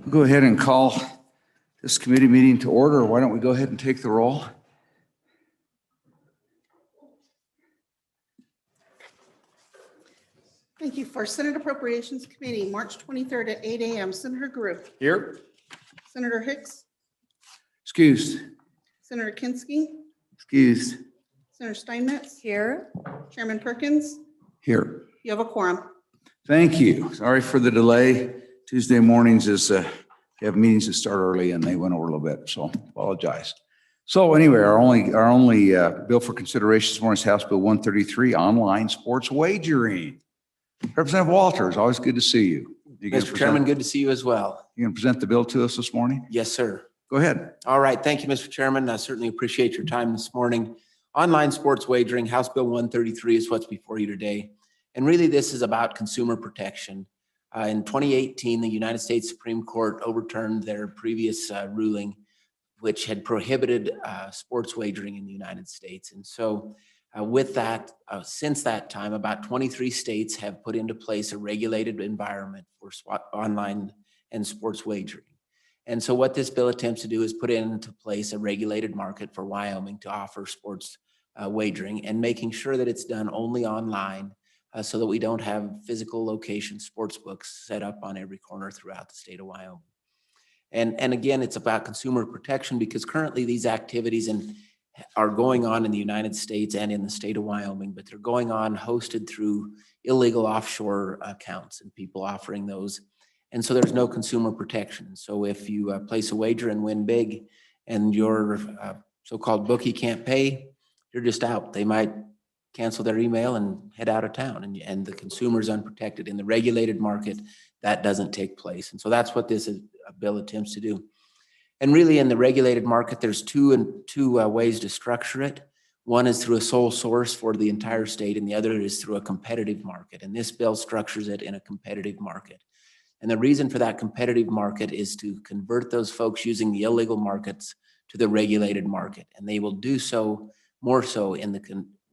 We'll go ahead and call this committee meeting to order. Why don't we go ahead and take the roll? Thank you. For Senate Appropriations Committee, March 23rd at 8 a.m. Senator Grew. Here. Senator Hicks. Excused. Senator Kinski. Excused. Senator Steinmetz. Here. Chairman Perkins. Here. You have a quorum. Thank you. Sorry for the delay. Tuesday mornings is, we have meetings that start early and they went over a little bit, so apologize. So anyway, our only bill for consideration this morning is House Bill 133, online sports wagering. Representative Walters, always good to see you. Mr. Chairman, good to see you as well. You going to present the bill to us this morning? Yes, sir. Go ahead. All right. Thank you, Mr. Chairman. I certainly appreciate your time this morning. Online sports wagering, House Bill 133 is what's before you today. And really, this is about consumer protection. In 2018, the United States Supreme Court overturned their previous ruling, which had prohibited sports wagering in the United States. And so with that, since that time, about 23 states have put into place a regulated environment for online and sports wagering. And so what this bill attempts to do is put into place a regulated market for Wyoming to offer sports wagering and making sure that it's done only online so that we don't have physical location sports books set up on every corner throughout the state of Wyoming. And again, it's about consumer protection because currently these activities are going on in the United States and in the state of Wyoming, but they're going on hosted through illegal offshore accounts and people offering those. And so there's no consumer protection. So if you place a wager and win big and your so-called bookie can't pay, you're just out. They might cancel their email and head out of town, and the consumer is unprotected. In the regulated market, that doesn't take place. And so that's what this bill attempts to do. And really in the regulated market, there's two ways to structure it. One is through a sole source for the entire state, and the other is through a competitive market. And this bill structures it in a competitive market. And the reason for that competitive market is to convert those folks using the illegal markets to the regulated market. And they will do so more so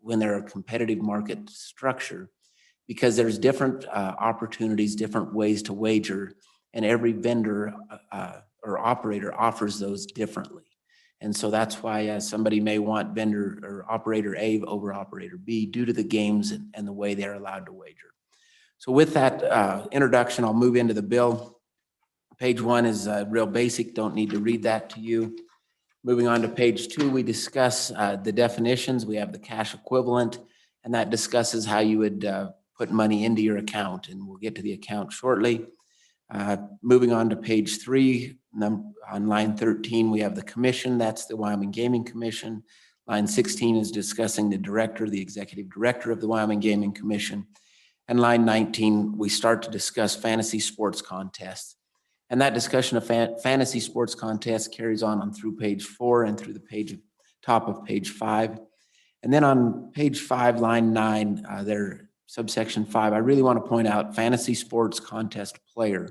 when they're a competitive market structure, because there's different opportunities, different ways to wager, and every vendor or operator offers those differently. And so that's why somebody may want vendor or operator A over operator B due to the games and the way they're allowed to wager. So with that introduction, I'll move into the bill. Page 1 is real basic, don't need to read that to you. Moving on to page 2, we discuss the definitions. We have the cash equivalent, and that discusses how you would put money into your account, and we'll get to the account shortly. Moving on to page 3, on line 13, we have the commission. That's the Wyoming Gaming Commission. Line 16 is discussing the director, the executive director of the Wyoming Gaming Commission. And line 19, we start to discuss fantasy sports contests. And that discussion of fantasy sports contests carries on through page 4 and through the top of page 5. And then on page 5, line 9, there subsection 5, I really want to point out fantasy sports contest player.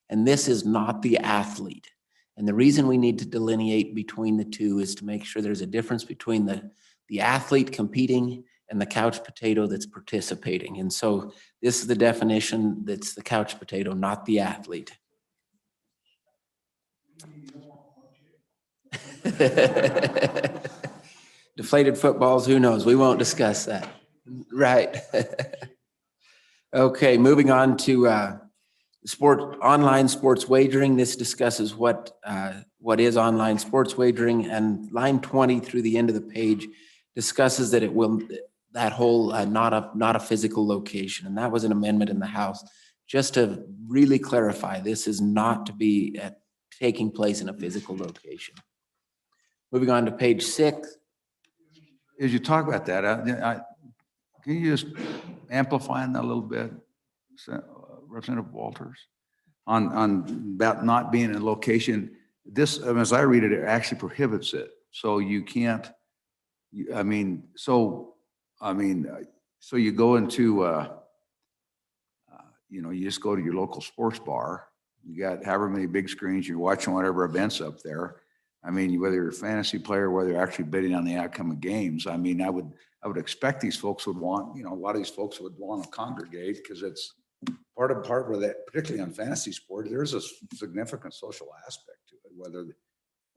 And this is not the athlete. And the reason we need to delineate between the two is to make sure there's a difference between the athlete competing and the couch potato that's participating. And so this is the definition, that's the couch potato, not the athlete. Deflated footballs, who knows? We won't discuss that. Right. Okay, moving on to online sports wagering. This discusses what is online sports wagering, and line 20 through the end of the page discusses that it will not a physical location, and that was an amendment in the House just to really clarify this is not to be taking place in a physical location. Moving on to page 6. As you talk about that, can you just amplify on that a little bit, Representative Walters, on about not being in a location? This, as I read it, it actually prohibits it. So you can't. So you go into, you just go to your local sports bar. You got however many big screens, you're watching whatever events up there. Whether you're a fantasy player, whether you're actually bidding on the outcome of games. I would expect these folks would want, a lot of these folks would want to congregate because it's part part where that, particularly on fantasy sport, there's a significant social aspect to it, whether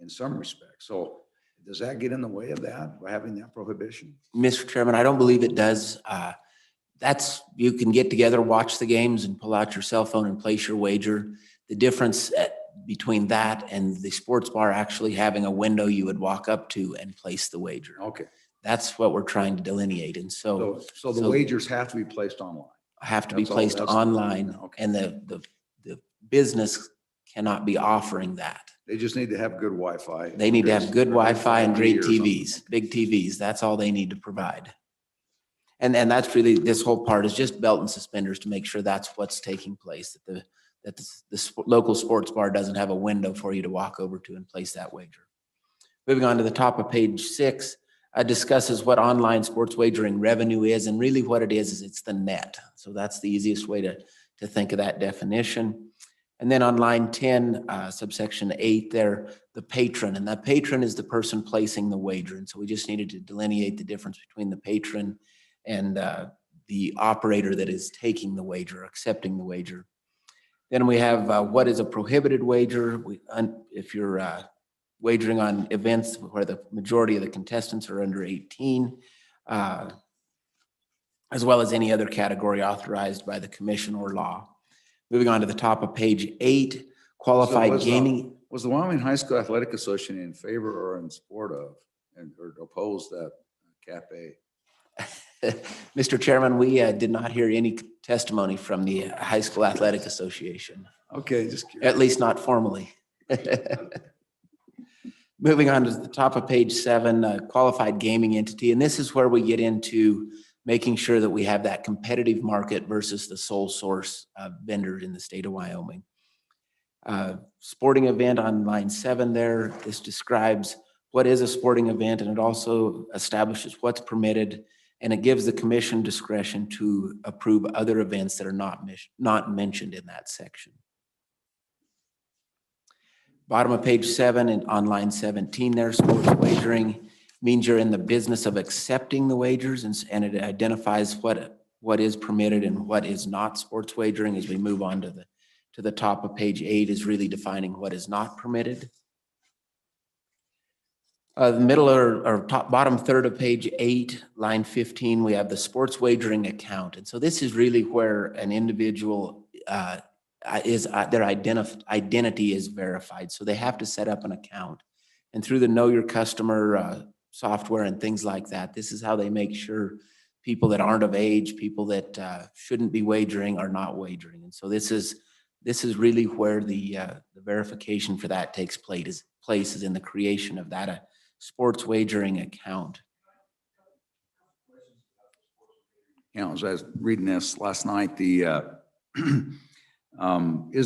in some respects. So does that get in the way of that by having that prohibition? Mr. Chairman, I don't believe it does. You can get together, watch the games and pull out your cell phone and place your wager. The difference between that and the sports bar actually having a window you would walk up to and place the wager. Okay. That's what we're trying to delineate. And so The wagers have to be placed online. have to be That's all- placed that's online, okay. and the business cannot be offering that. They just need to have good Wi-Fi. They need to have good Wi-Fi and great 5G or something. TVs, big TVs. That's all they need to provide. And that's really, this whole part is just belt and suspenders to make sure that's what's taking place, that the local sports bar doesn't have a window for you to walk over to and place that wager. Moving on to the top of page 6, discusses what online sports wagering revenue is, and really what it is it's the net. So that's the easiest way to think of that definition. And then on line 10, subsection 8 there, the patron, and that patron is the person placing the wager. And so we just needed to delineate the difference between the patron and the operator that is taking the wager, accepting the wager. Then we have what is a prohibited wager. If you're wagering on events where the majority of the contestants are under 18, as well as any other category authorized by the commission or law. Moving on to the top of page 8, qualified gaming. Was the Wyoming High School Athletic Association in favor or in support of or opposed that Cap A? Mr. Chairman, we did not hear any testimony from the High School Athletic Association. Okay, just curious. At least not formally. Moving on to the top of page 7, qualified gaming entity. And this is where we get into making sure that we have that competitive market versus the sole source vendor in the state of Wyoming. Sporting event on line 7 there. This describes what is a sporting event, and it also establishes what's permitted, and it gives the commission discretion to approve other events that are not mentioned in that section. Bottom of page 7 and on line 17 there, sports wagering means you're in the business of accepting the wagers, and it identifies what is permitted and what is not sports wagering. As we move on to the top of page 8 is really defining what is not permitted. The middle or bottom third of page 8, line 15, we have the sports wagering account. And so this is really where an individual their identity is verified. So they have to set up an account. And through the Know Your Customer software and things like that, this is how they make sure people that aren't of age, people that shouldn't be wagering are not wagering. And so this is really where the verification for that takes place is in the creation of that sports wagering account. You know, as I was reading this last night, is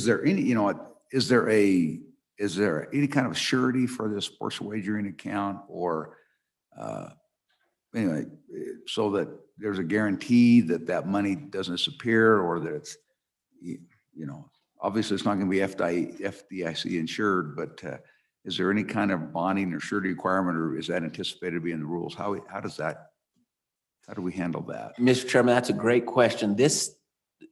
there any, is there any kind of surety for the sports wagering account, or anyway, so that there's a guarantee that money doesn't disappear, or that it's, obviously it's not going to be FDIC insured, but is there any kind of bonding or surety requirement, or is that anticipated to be in the rules? How do we handle that? Mr. Chairman, that's a great question. This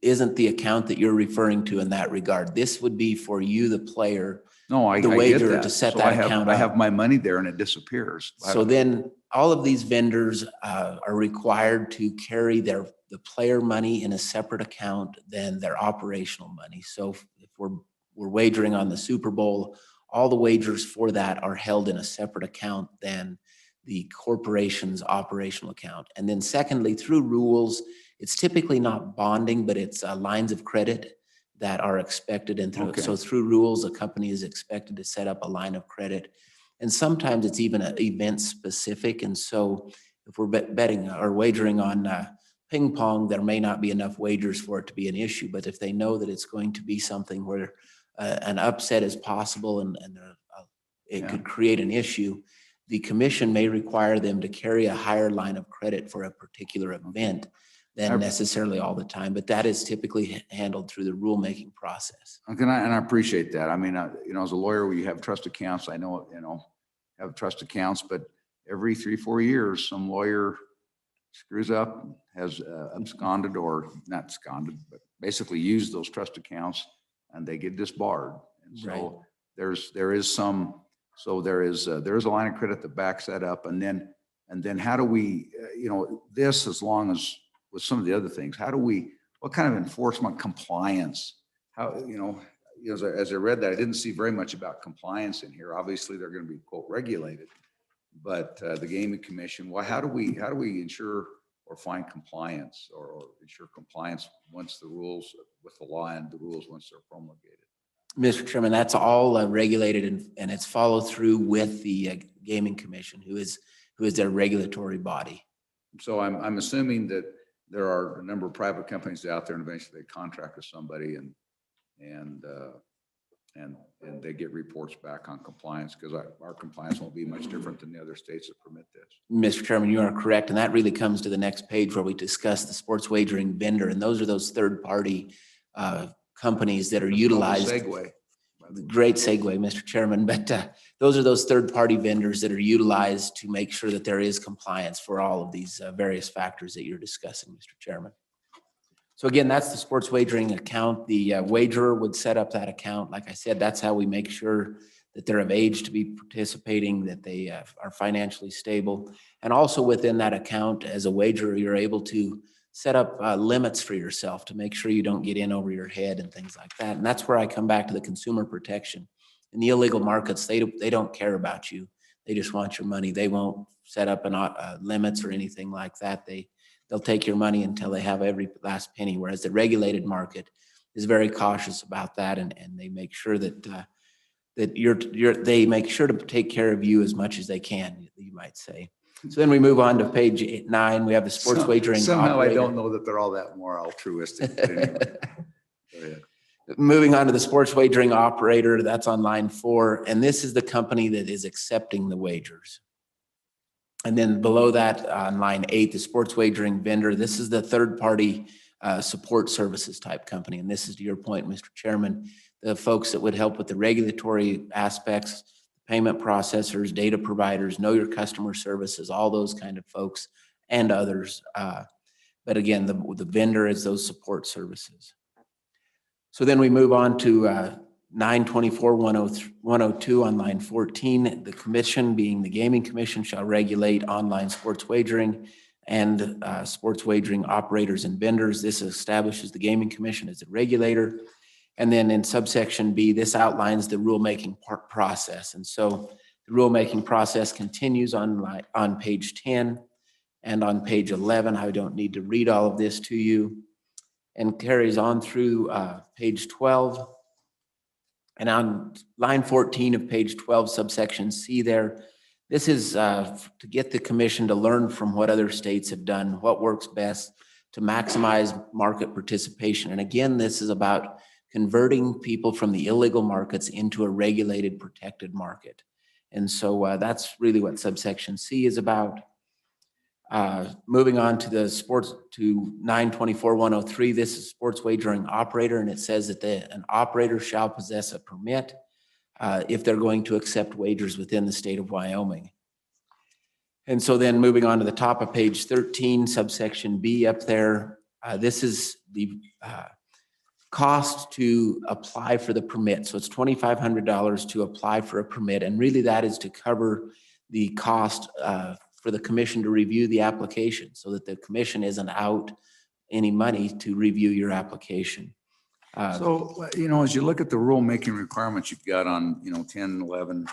isn't the account that you're referring to in that regard. This would be for you, the player, the wagerer, get that. to set So that account I up. have my money there and it disappears. So then all of these vendors are required to carry the player money in a separate account than their operational money. So if we're wagering on the Super Bowl, all the wagers for that are held in a separate account than the corporation's operational account. And then secondly, through rules, it's typically not bonding, but it's lines of credit that are expected. And so through rules, a company is expected to set up a line of credit. And sometimes it's even event specific. And so if we're betting or wagering on ping pong, there may not be enough wagers for it to be an issue. But if they know that it's going to be something where an upset is possible and it could create an issue, the commission may require them to carry a higher line of credit for a particular event than necessarily all the time. But that is typically handled through the rulemaking process. Okay, and I appreciate that. I mean, as a lawyer, we have trust accounts. I know, have trust accounts, but every 3-4 years, some lawyer screws up, has absconded, or not absconded, but basically use those trust accounts and they get disbarred. And Right. so there is a line of credit that backs that up. And then how do we, this, as long as with some of the other things, what kind of enforcement compliance, as I read that, I didn't see very much about compliance in here. Obviously they're going to be quote regulated, but the Gaming Commission, how do we ensure or find compliance or ensure compliance once the rules with the law and the rules once they're promulgated? Mr. Chairman, that's all regulated and it's followed through with the Gaming Commission, who is their regulatory body. So I'm assuming that there are a number of private companies out there, and eventually they contract with somebody and they get reports back on compliance, because our compliance won't be much different than the other states that permit this. Mr. Chairman, you are correct. And that really comes to the next page where we discuss the sports wagering vendor. And those are those third-party companies that are utilized. Segue. Great segue, Mr. Chairman. But those are those third-party vendors that are utilized to make sure that there is compliance for all of these various factors that you're discussing, Mr. Chairman. So again, that's the sports wagering account. The wagerer would set up that account. Like I said, that's how we make sure that they're of age to be participating, that they are financially stable. And also within that account, as a wagerer, you're able to set up limits for yourself to make sure you don't get in over your head and things like that. And that's where I come back to the consumer protection. In the illegal markets, they don't care about you. They just want your money. They won't set up limits or anything like that. They'll take your money until they have every last penny, whereas the regulated market is very cautious about that, and they make sure that they make sure to take care of you as much as they can, you might say. So then we move on to page 9. We have the sports wagering Somehow operator. I don't know that they're all that more altruistic. But anyway. Go ahead. Moving on to the sports wagering operator, that's on line 4, and this is the company that is accepting the wagers. And then below that, on line 8, the sports wagering vendor. This is the third-party support services type company. And this is to your point, Mr. Chairman, the folks that would help with the regulatory aspects, payment processors, data providers, know your customer services, all those kind of folks and others. But again, the vendor is those support services. So then we move on to 924-102 on line 14. The commission, being the Gaming Commission, shall regulate online sports wagering and sports wagering operators and vendors. This establishes the Gaming Commission as a regulator. And then in subsection B, this outlines the rulemaking process. And so the rulemaking process continues on page 10 and on page 11. I don't need to read all of this to you, and carries on through page 12. And on line 14 of page 12, subsection C there, this is to get the commission to learn from what other states have done, what works best to maximize market participation. And again, this is about converting people from the illegal markets into a regulated, protected market. And so that's really what subsection C is about. Moving on to the sports, to 924-103, this is sports wagering operator, and it says that an operator shall possess a permit if they're going to accept wagers within the state of Wyoming. And so then moving on to the top of page 13, subsection B up there, this is the cost to apply for the permit. So it's $2,500 to apply for a permit, and really that is to cover the cost for the commission to review the application, so that the commission isn't out any money to review your application. So, as you look at the rulemaking requirements you've got on, 10, 11,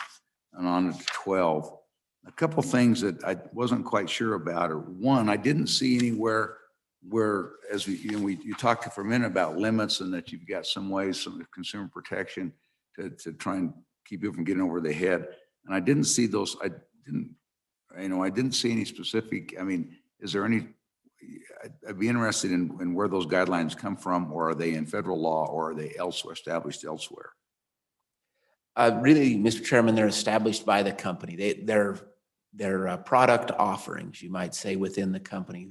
and on to 12, a couple things that I wasn't quite sure about are, one, I didn't see anywhere where, as you talked for a minute about limits, and that you've got some ways, some consumer protection to try and keep people from getting over the head. And I didn't see those. I didn't see any specific. Is there any? I'd be interested in where those guidelines come from, or are they in federal law, or are they elsewhere, established elsewhere? Really, Mr. Chairman, they're established by the company. They're product offerings, you might say, within the company.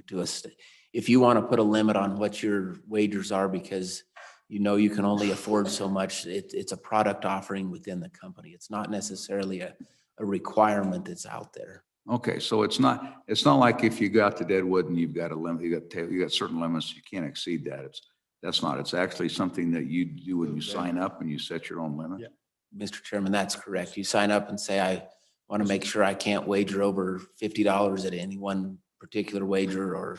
If you want to put a limit on what your wagers are because you can only afford so much, it's a product offering within the company. It's not necessarily a requirement that's out there. Okay, so it's not like if you got to Deadwood and you've got a limit, you got certain limits, you can't exceed that. That's not, it's actually something that you do when you sign up and you set your own limit. Yeah. Mr. Chairman, that's correct. You sign up and say, I want to make sure I can't wager over $50 at any one particular wager, or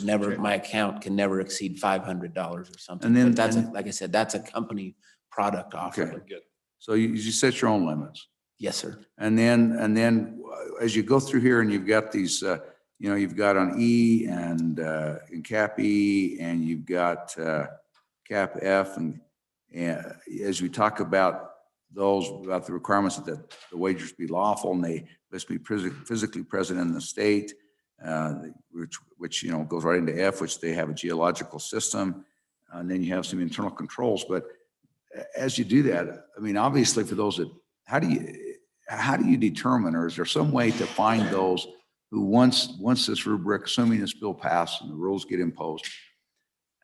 never, my account can never exceed $500 or something. And then- But that's, and- like I said, that's a company product offering. Okay. Good. So you set your own limits. Yes, sir. And then as you go through here and you've got these, you've got on E and in cap E, and you've got cap F, and as we talk about those, about the requirements that the wagers be lawful and they must be physically present in the state, which goes right into F, which they have a geological system, and then you have some internal controls. But as you do that, I mean, obviously for those that, how do you determine, or is there some way to find those who once this rubric, assuming this bill passed and the rules get imposed,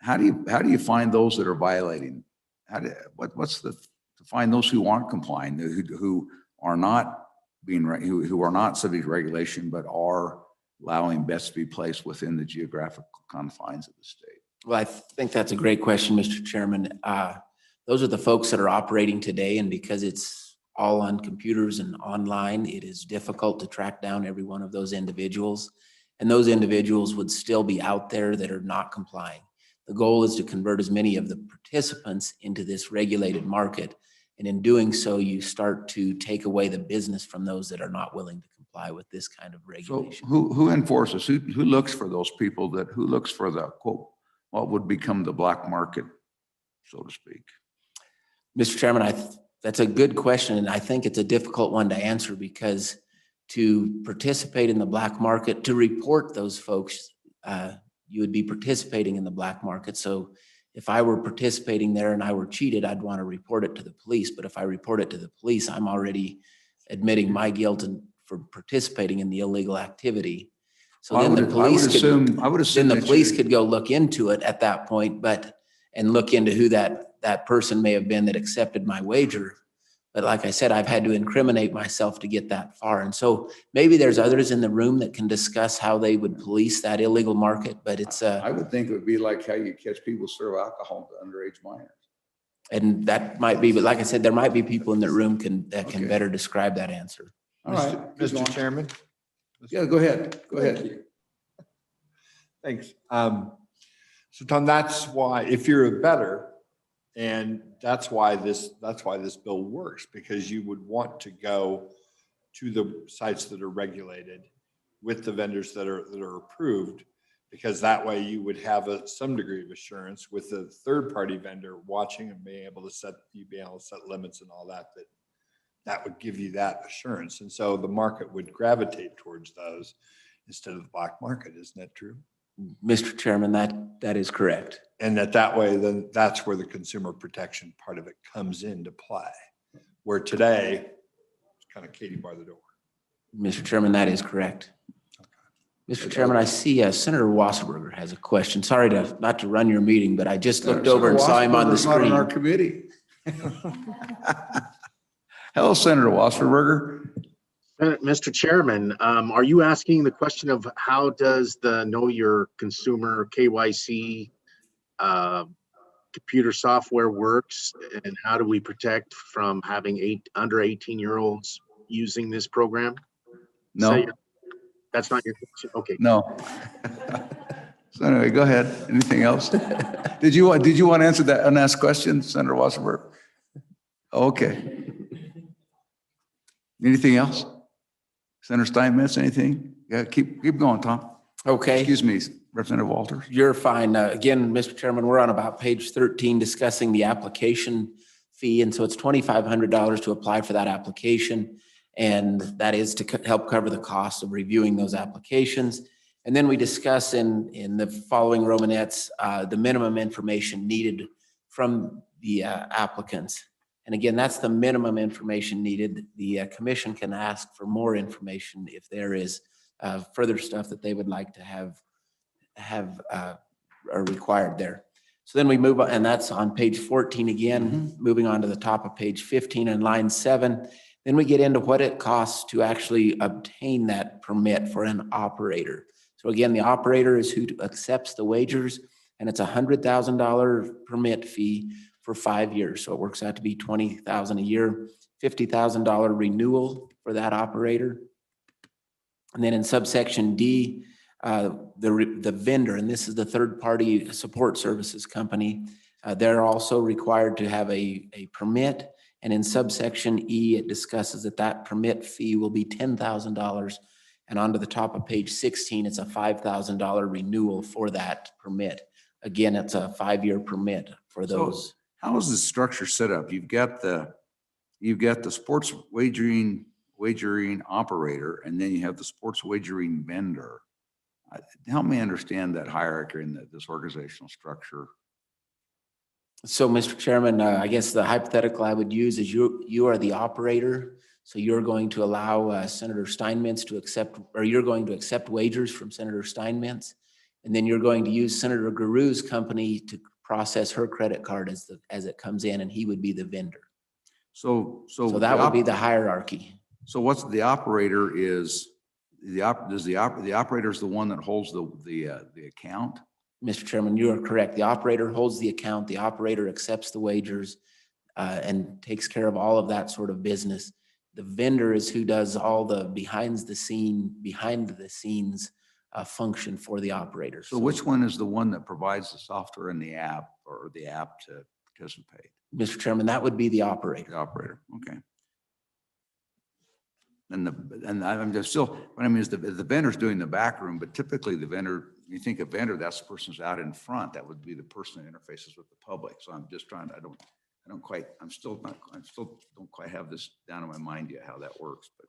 how do you find those that are violating? To find those who aren't complying, who are not who are not subject to regulation, but are allowing bets to be placed within the geographical confines of the state? Well, I think that's a great question, Mr. Chairman. Those are the folks that are operating today, and because it's all on computers and online, it is difficult to track down every one of those individuals. And those individuals would still be out there that are not complying. The goal is to convert as many of the participants into this regulated market. And in doing so, you start to take away the business from those that are not willing to comply with this kind of So regulation. who enforces, who looks for those people who looks for the quote, what would become the black market, so to speak? Mr. Chairman, that's a good question, and I think it's a difficult one to answer, because to participate in the black market, to report those folks, you would be participating in the black market. So if I were participating there and I were cheated, I'd want to report it to the police. But if I report it to the police, I'm already admitting my guilt for participating in the illegal activity. So then the police could go look into it at that point, and look into who that person may have been that accepted my wager. But like I said, I've had to incriminate myself to get that far. And so maybe there's others in the room that can discuss how they would police that illegal market, but it's I would think it would be like how you catch people serve alcohol to underage minors. and that might be, but like I said, there might be people in the room that can Okay. better describe that answer. All right. Mr. Chairman? Yeah, go ahead. Go ahead. Thanks. So Tom, that's why, if you're a bettor, and that's why this bill works, because you would want to go to the sites that are regulated with the vendors that are approved, because that way you would have some degree of assurance with a third-party vendor watching and being able to set limits and all that would give you that assurance. And so the market would gravitate towards those instead of the black market. Isn't that true? Mr. Chairman, that is correct. And that way, then that's where the consumer protection part of it comes into play. Where today, it's kind of Katie bar the door. Mr. Chairman, that is correct. Mr. Chairman, I see Senator Wasserberger has a question. Sorry not to run your meeting, but I just looked over and saw him on the Senator Wasserberger's not on our screen. committee. Hello, Senator Wasserberger. Mr. Chairman, are you asking the question of how does the Know Your Consumer KYC computer software works, and how do we protect from having under 18-year-olds using this program? No, That's not your question. Okay. no. So anyway, go ahead. Anything else? Did you want to answer that unasked question, Senator Wasserberg? Okay. Anything else? Senator Steinmetz, anything? Yeah, keep going, Tom. Okay. Excuse me, Representative Walters. You're fine. Again, Mr. Chairman, we're on about page 13 discussing the application fee. And so it's $2,500 to apply for that application. And that is to help cover the cost of reviewing those applications. And then we discuss in the following Romanettes, the minimum information needed from the applicants. And again, that's the minimum information needed. The commission can ask for more information if there is further stuff that they would like to have are required there. So then we move on, and that's on page 14 again, moving on to the top of page 15 and line 7. Then we get into what it costs to actually obtain that permit for an operator. So again, the operator is who accepts the wagers. and it's $100,000 permit fee for 5 years. So it works out to be $20,000 a year, $50,000 renewal for that operator. And then in subsection D, the vendor, and this is the third-party support services company, they're also required to have a permit. And in subsection E, it discusses that permit fee will be $10,000. And onto the top of page 16, it's a $5,000 renewal for that permit. Again, it's a 5-year permit for those. So how is the structure set up? You've got the sports wagering operator, and then you have the sports wagering vendor. Help me understand that hierarchy in this organizational structure. So, Mr. Chairman, I guess the hypothetical I would use is you are the operator. So you're going to allow Senator Steinmetz to accept, or you're going to accept wagers from Senator Steinmetz. And then you're going to use Senator Garu's company to process her credit card as it comes in, and he would be the vendor. So that would be the hierarchy. So what's the operator is, the operator is the one that holds the account? Mr. Chairman, you are correct. The operator holds the account. The operator accepts the wagers and takes care of all of that sort of business. The vendor is who does all the behind the scenes function for the operator. So which one is the one that provides the software and the app, or the app to participate? Mr. Chairman, that would be the operator. The operator, okay. And I'm just still, what I mean is the vendor's doing the back room, but typically the vendor, you think a vendor, that's the person who's out in front. That would be the person that interfaces with the public. So I'm just trying to, I still don't quite have this down in my mind yet, how that works, but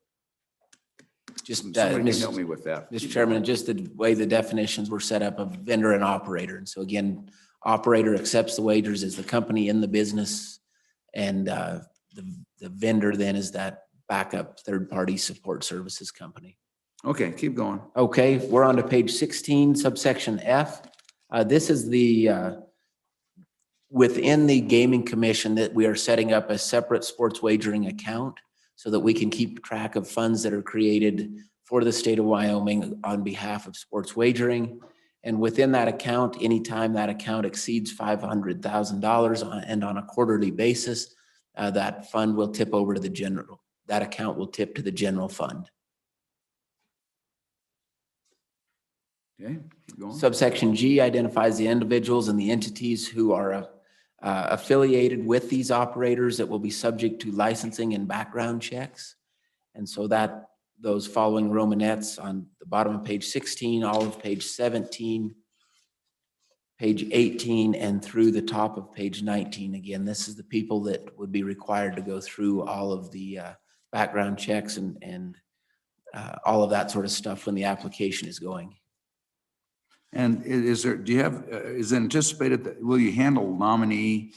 Just somebody can help me with that. Mr. Chairman, just the way the definitions were set up of vendor and operator. And so again, operator accepts the wagers as the company in the business, and the vendor then is that backup third-party support services company. Okay, keep going. Okay, we're on to page 16, subsection F. This is within the Gaming Commission that we are setting up a separate sports wagering account so that we can keep track of funds that are created for the state of Wyoming on behalf of sports wagering. And within that account, anytime that account exceeds $500,000 and on a quarterly basis, that fund will tip over to the general. That account will tip to the general fund. Okay, keep going. Subsection G identifies the individuals and the entities who are affiliated with these operators that will be subject to licensing and background checks. And so that those following Romanettes on the bottom of page 16, all of page 17, page 18, and through the top of page 19. Again, this is the people that would be required to go through all of the background checks and all of that sort of stuff when the application is going. And is it anticipated that, will you handle nominee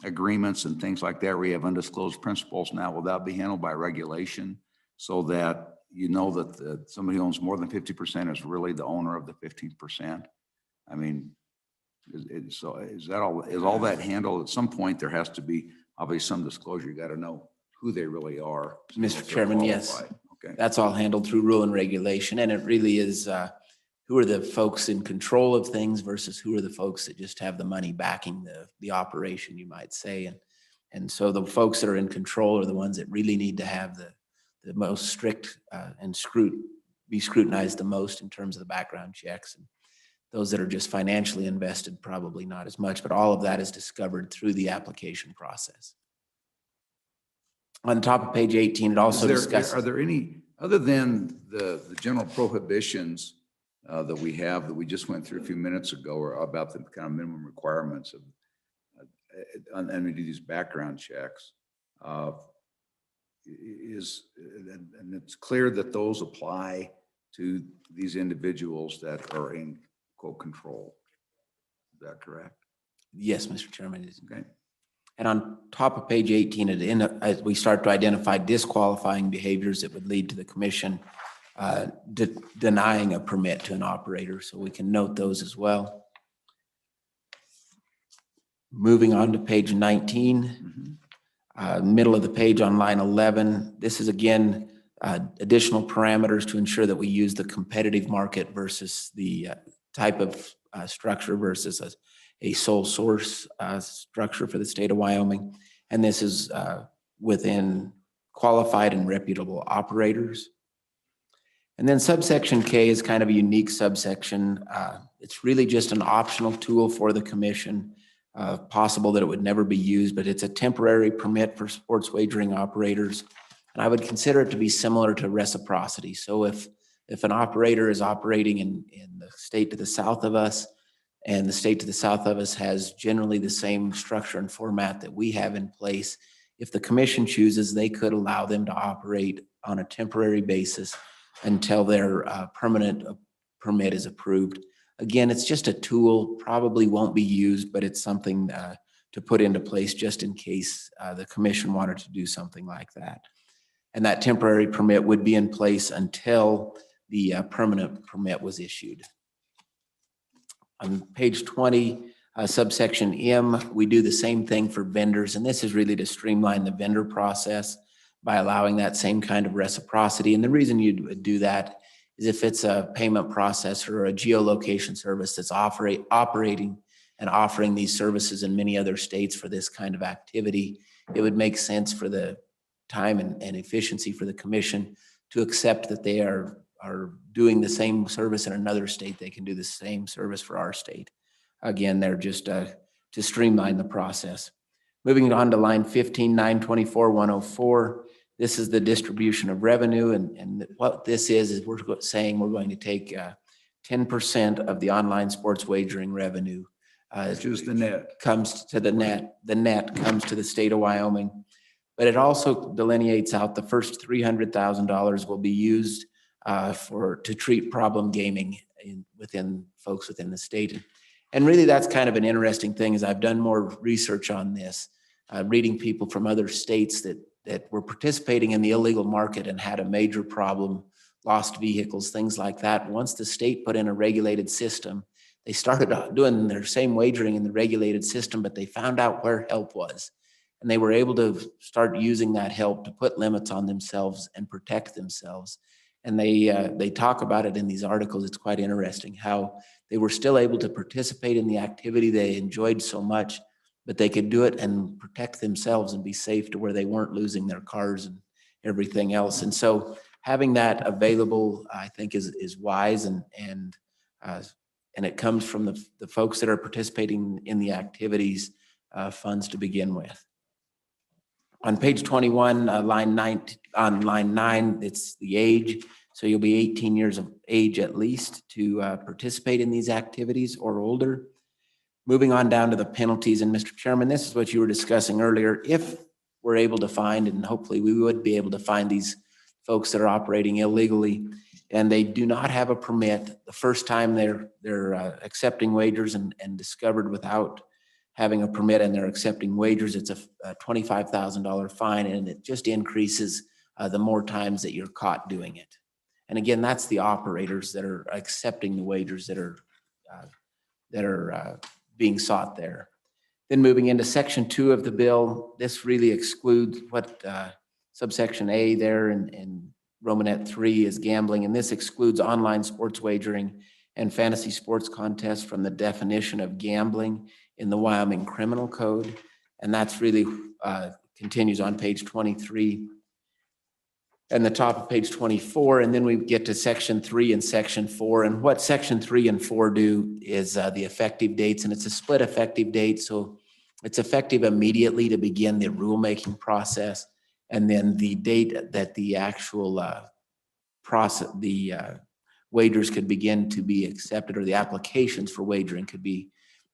agreements and things like that where you have undisclosed principals now? Will that be handled by regulation so that you know that somebody who owns more than 50% is really the owner of the 15%? I mean, is all that handled? At some point, there has to be obviously some disclosure. You got to know who they really are. Mr. Chairman, yes. Okay. That's all handled through rule and regulation, and it really is who are the folks in control of things versus who are the folks that just have the money backing the operation, you might say. And so the folks that are in control are the ones that really need to have the most strict and be scrutinized the most in terms of the background checks. And those that are just financially invested, probably not as much, but all of that is discovered through the application process. On top of page 18, it also discusses. Are there any, other than the general prohibitions that we have that we just went through a few minutes ago, or about the kind of minimum requirements of and we do these background checks, and it's clear that those apply to these individuals that are in quote control. Is that correct? Yes, Mr. Chairman. Okay. And on top of page 18, as we start to identify disqualifying behaviors that would lead to the commission denying a permit to an operator, so we can note those as well. Moving on to page 19, middle of the page on line 11, this is again additional parameters to ensure that we use the competitive market versus the type of structure versus a sole source structure for the state of Wyoming. And this is within qualified and reputable operators. And then subsection K is kind of a unique subsection. It's really just an optional tool for the commission. Possible that it would never be used, but it's a temporary permit for sports wagering operators. And I would consider it to be similar to reciprocity. So if an operator is operating in the state to the south of us, and the state to the south of us has generally the same structure and format that we have in place, if the commission chooses, they could allow them to operate on a temporary basis until their permanent permit is approved. Again, it's just a tool, probably won't be used, but it's something to put into place just in case the commission wanted to do something like that. And that temporary permit would be in place until the permanent permit was issued. On page 20, subsection M, we do the same thing for vendors, and this is really to streamline the vendor process by allowing that same kind of reciprocity. And the reason you would do that is if it's a payment processor or a geolocation service that's operating and offering these services in many other states for this kind of activity, it would make sense for the time and efficiency for the commission to accept that they are doing the same service in another state. They can do the same service for our state. Again, they're just to streamline the process. Moving on to line 15, 924, 104. This is the distribution of revenue. And what this is we're saying we're going to take 10% of the online sports wagering revenue. Which is the net. Comes to the net. The net comes to the state of Wyoming. But it also delineates out the first $300,000 will be used to treat problem gaming within folks within the state. And really that's kind of an interesting thing as I've done more research on this, reading people from other states that were participating in the illegal market and had a major problem, lost vehicles, things like that. Once the state put in a regulated system, they started doing their same wagering in the regulated system, but they found out where help was. And they were able to start using that help to put limits on themselves and protect themselves. And they talk about it in these articles. It's quite interesting how they were still able to participate in the activity they enjoyed so much, but they could do it and protect themselves and be safe to where they weren't losing their cars and everything else. And so having that available, I think is wise and it comes from the folks that are participating in the activities funds to begin with. On page 21, line 9, it's the age. So you'll be 18 years of age at least to participate in these activities or older. Moving on down to the penalties, and Mr. Chairman, this is what you were discussing earlier. If we're able to find, and hopefully we would be able to find these folks that are operating illegally, and they do not have a permit, the first time they're accepting wagers and discovered without having a permit and they're accepting wagers, it's a $25,000 fine, and it just increases the more times that you're caught doing it. And again, that's the operators that are accepting the wagers that are being sought there. Then moving into section 2 of the bill, this really excludes what subsection A there in Romanet 3 is gambling, and this excludes online sports wagering and fantasy sports contests from the definition of gambling in the Wyoming Criminal Code. And that's really continues on page 23 and the top of page 24. And then we get to section 3 and section 4. And what section 3 and 4 do is the effective dates, and it's a split effective date. So it's effective immediately to begin the rulemaking process. And then the date that the actual process, the wagers could begin to be accepted, or the applications for wagering could be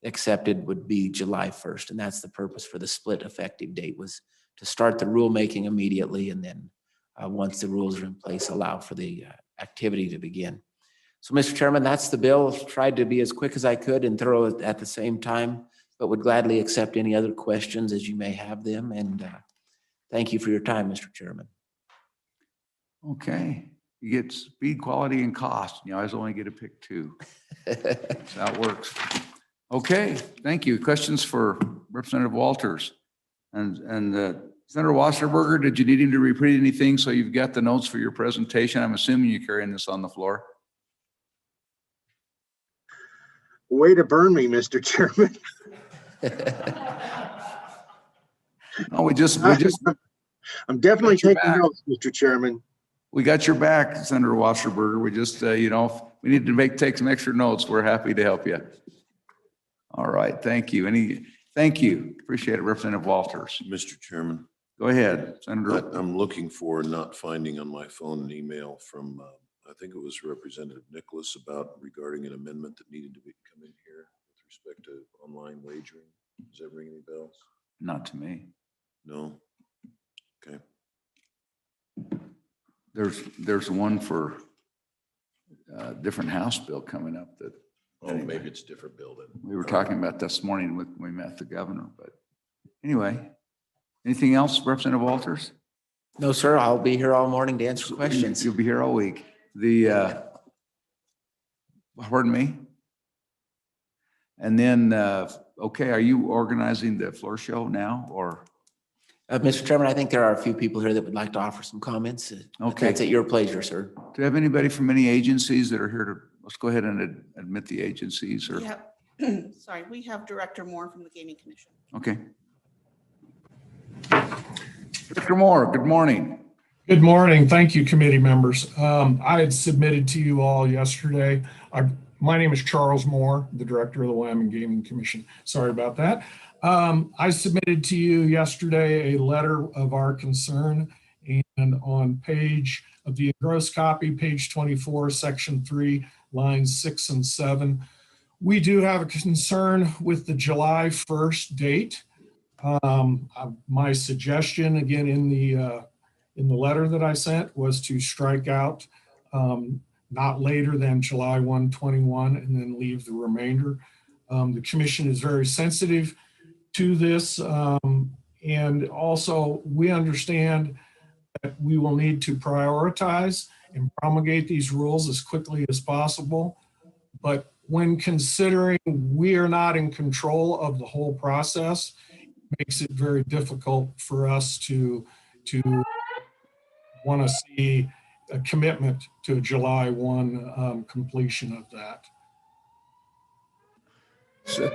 accepted, would be July 1st. And that's the purpose for the split effective date, was to start the rulemaking immediately, and then once the rules are in place, allow for the activity to begin. So, Mr. Chairman, that's the bill. Tried to be as quick as I could and thorough at the same time, but would gladly accept any other questions as you may have them. And thank you for your time, Mr. Chairman. Okay. You get speed, quality, and cost. You always only get to pick 2. That's how it works. Okay, thank you. Questions for Representative Walters? And Senator Wasserberger, did you need him to repeat anything? So you've got the notes for your presentation. I'm assuming you're carrying this on the floor. Way to burn me, Mr. Chairman. No, I'm definitely Got your taking back. notes, Mr. Chairman. we got your back, Senator Wasserberger. We just, if we need to take some extra notes, we're happy to help you. All right, thank you. Thank you. Appreciate it, Representative Walters. Mr. Chairman, Go ahead, Senator. I'm looking for, not finding on my phone, an email from, I think it was Representative Nicholas regarding an amendment that needed to come in here with respect to online wagering. Does that ring any bells? Not to me. No? Okay. There's one for a different House bill coming up that Oh, maybe it's a different bill then. we were talking about this morning when we met the governor, but anyway. Anything else, Representative Walters? No, sir, I'll be here all morning to answer questions. You'll be here all week. Pardon me? And then, okay, are you organizing the floor show now or? Mr. Chairman, I think there are a few people here that would like to offer some comments. Okay. That's at your pleasure, sir. Do you have anybody from any agencies that are here to, let's go ahead and admit the agencies or, Yep. Sorry, we have Director Moore from the Gaming Commission. okay. Director Moore, good morning. Good morning. Thank you, committee members. I had submitted to you all yesterday. My name is Charles Moore, the director of the Wyoming Gaming Commission. Sorry about that. I submitted to you yesterday a letter of our concern, and on page of the engrossed copy, page 24, section 3, lines 6 and 7, we do have a concern with the July 1st date. My suggestion, again, in the letter that I sent, was to strike out not later than July 1, 21, and then leave the remainder. The commission is very sensitive to this, and also we understand that we will need to prioritize and promulgate these rules as quickly as possible. But when considering we are not in control of the whole process, makes it very difficult for us to want to see a commitment to a July 1 completion of that. So,